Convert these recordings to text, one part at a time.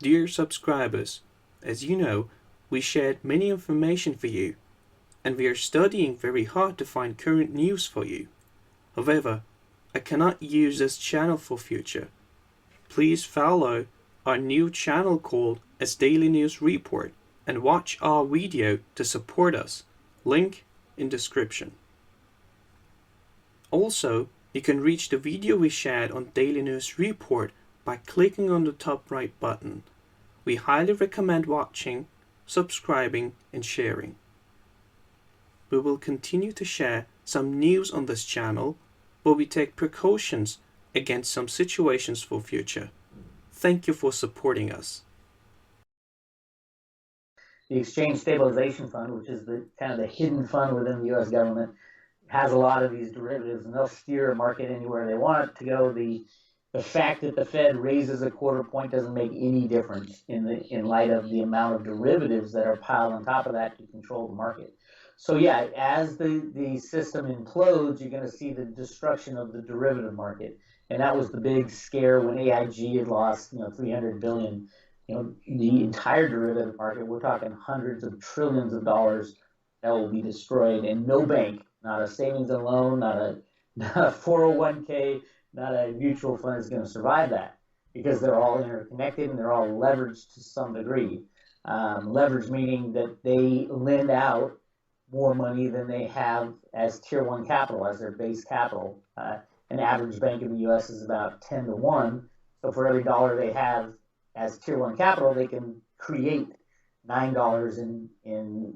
Dear subscribers, as you know, we shared many information for you, and we are studying very hard to find current news for you. However, I cannot use this channel for future. Please follow our new channel called as Daily News Report and watch our video to support us. Link in description. Also, you can reach the video we shared on Daily News Report by clicking on the top right button. We highly recommend watching, subscribing, and sharing. We will continue to share some news on this channel, but we take precautions against some situations for future. Thank you for supporting us. The Exchange Stabilization Fund, which is the kind of the hidden fund within the U.S. government, has a lot of these derivatives, and they'll steer a market anywhere they want it to go. The fact that the Fed raises a quarter point doesn't make any difference in light of the amount of derivatives that are piled on top of that to control the market. So yeah, as the system implodes, you're going to see the destruction of the derivative market, and that was the big scare when AIG had lost 300 billion. The entire derivative market, we're talking hundreds of trillions of dollars that will be destroyed, and no bank, not a savings and loan, not a 401k, not a mutual fund is going to survive that, because they're all interconnected and they're all leveraged to some degree. Leverage meaning that they lend out more money than they have as tier one capital, as their base capital. An average bank in the U.S. is about 10 to 1. So for every dollar they have as tier one capital, they can create $9 in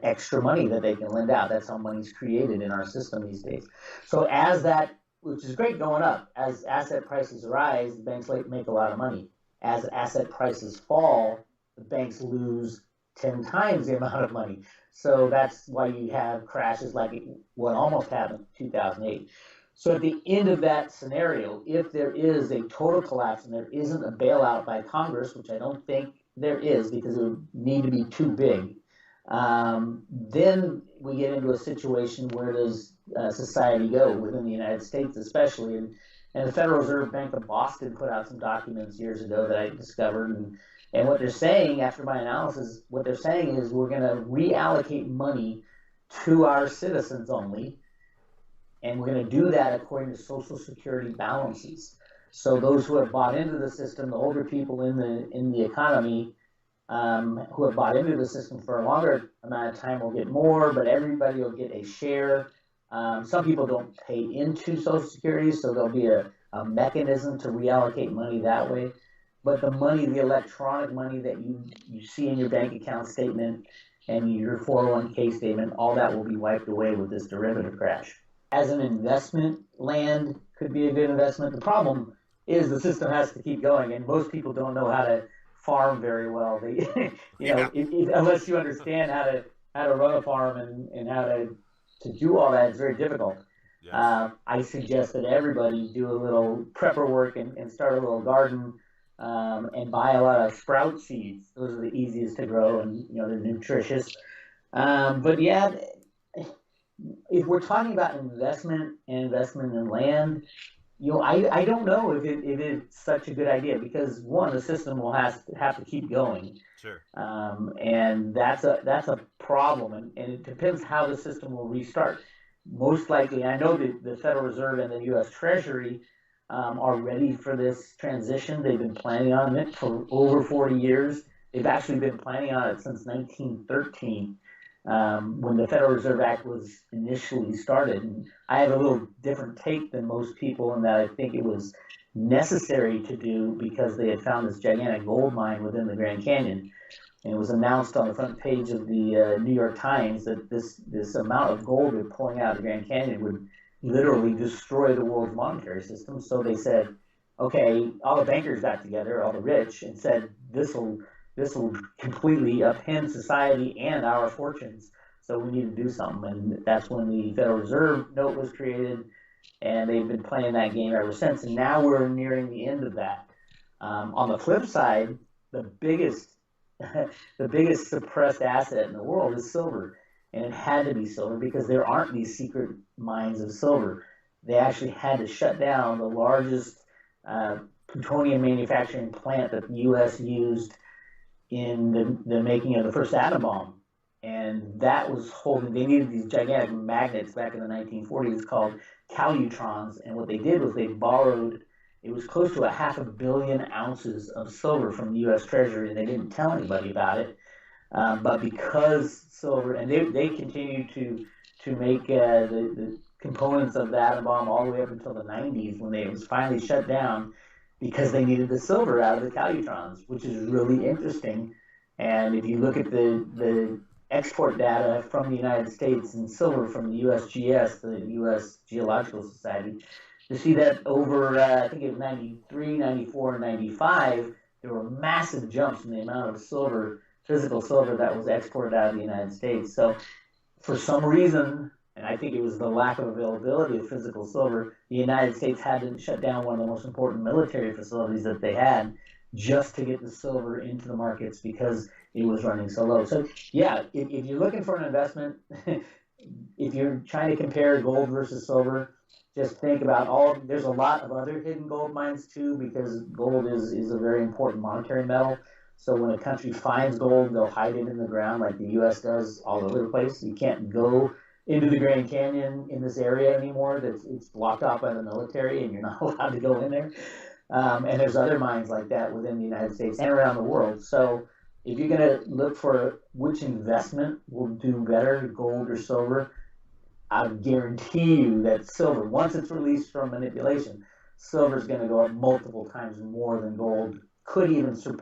extra money that they can lend out. That's how money's created in our system these days. So as that, which is great going up, as asset prices rise, the banks make a lot of money. As asset prices fall, the banks lose 10 times the amount of money. So that's why you have crashes like what almost happened in 2008. So at the end of that scenario, if there is a total collapse and there isn't a bailout by Congress, which I don't think there is because it would need to be too big, then we get into a situation where does society go within the United States especially. And the Federal Reserve Bank of Boston put out some documents years ago that I discovered. And what they're saying, after my analysis, what they're saying is we're going to reallocate money to our citizens only, and we're going to do that according to Social Security balances. So those who have bought into the system, the older people in the economy who have bought into the system for a longer amount of time will get more, but everybody will get a share. Some people don't pay into Social Security, so there'll be a mechanism to reallocate money that way. But the money, the electronic money that you see in your bank account statement and your 401k statement, all that will be wiped away with this derivative crash. As an investment, land could be a good investment. The problem is the system has to keep going, and most people don't know how to farm very well. They, unless you understand how to run a farm and how to do all that, it's very difficult. Yes. I suggest that everybody do a little prepper work and start a little garden. And buy a lot of sprout seeds. Those are the easiest to grow, and they're nutritious. But yeah, if we're talking about investment and investment in land, I don't know if it's such a good idea, because one, the system will have to keep going. Sure. And that's a problem, and it depends how the system will restart. Most likely, I know the Federal Reserve and the U.S. Treasury are ready for this transition. They've been planning on it for over 40 years. They've actually been planning on it since 1913, when the Federal Reserve Act was initially started. And I have a little different take than most people in that I think it was necessary to do because they had found this gigantic gold mine within the Grand Canyon. And it was announced on the front page of the New York Times that this amount of gold they're pulling out of the Grand Canyon would literally destroy the world's monetary system. So they said, okay, all the bankers got together, all the rich, and said, this will completely upend society and our fortunes. So we need to do something. And that's when the Federal Reserve note was created, and they've been playing that game ever since. And now we're nearing the end of that. On the flip side, the biggest suppressed asset in the world is silver. And it had to be silver because there aren't these secret mines of silver. They actually had to shut down the largest plutonium manufacturing plant that the U.S. used in the making of the first atom bomb. And that was holding, they needed these gigantic magnets back in the 1940s called calutrons. And what they did was they borrowed, it was close to 500,000,000 ounces of silver from the U.S. Treasury, and they didn't tell anybody about it. But because silver, and they continued to make the components of the atom bomb all the way up until the 90s when it was finally shut down because they needed the silver out of the calutrons, which is really interesting. And if you look at the export data from the United States and silver from the USGS, the U.S. Geological Society, to see that over, I think it was 93, 94, and 95, there were massive jumps in the amount of silver, physical silver, that was exported out of the United States. So for some reason, and I think it was the lack of availability of physical silver, the United States had to shut down one of the most important military facilities that they had just to get the silver into the markets because it was running so low. So yeah, if you're looking for an investment, if you're trying to compare gold versus silver, just think about there's a lot of other hidden gold mines too, because gold is a very important monetary metal. So when a country finds gold, they'll hide it in the ground like the U.S. does all over the place. You can't go into the Grand Canyon in this area anymore. It's blocked off by the military, and you're not allowed to go in there. And there's other mines like that within the United States and around the world. So if you're going to look for which investment will do better, gold or silver, I guarantee you that silver, once it's released from manipulation, silver is going to go up multiple times more than gold, could even surpass